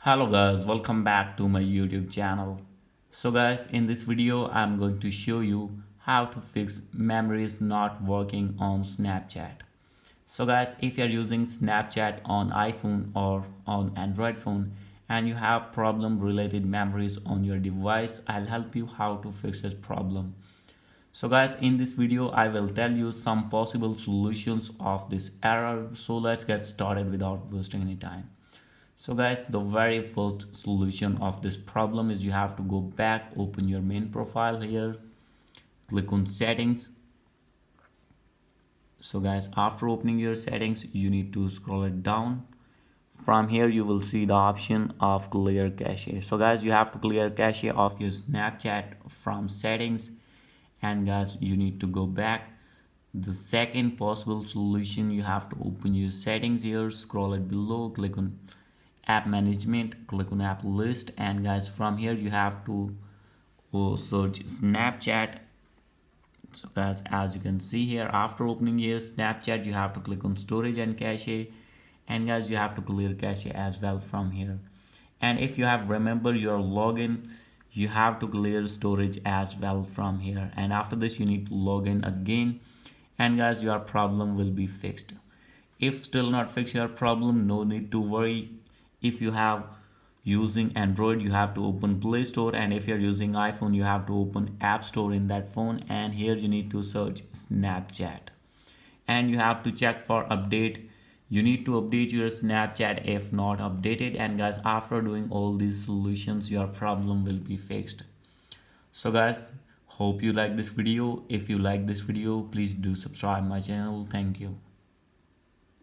Hello guys, welcome back to my YouTube channel. So guys, in this video I'm going to show you how to fix memories not working on Snapchat. So guys, if you're using Snapchat on iPhone or on Android phone and you have problem related memories on your device, I'll help you how to fix this problem. So guys, in this video I will tell you some possible solutions of this error. So let's get started without wasting any time. So guys, the very first solution of this problem is you have to go back, open your main profile here, click on settings. So guys, after opening your settings, you need to scroll it down. From here, you will see the option of clear cache. So guys, you have to clear cache of your Snapchat from settings. And guys, you need to go back. The second possible solution, you have to open your settings here, scroll it below, click on app management, click on app list, and guys, from here you have to search Snapchat. So guys, as you can see here, after opening your Snapchat, you have to click on storage and cache, and guys, you have to clear cache as well from here. And if you have remembered your login, you have to clear storage as well from here. And after this, you need to log in again, and guys, your problem will be fixed. If still not fix your problem, no need to worry. If you have using Android, you have to open Play Store, and if you're using iPhone, you have to open App Store in that phone, and here you need to search Snapchat, and you have to check for update. You need to update your Snapchat if not updated, and guys, after doing all these solutions, your problem will be fixed. So guys, hope you like this video. If you like this video, please do subscribe my channel. Thank you.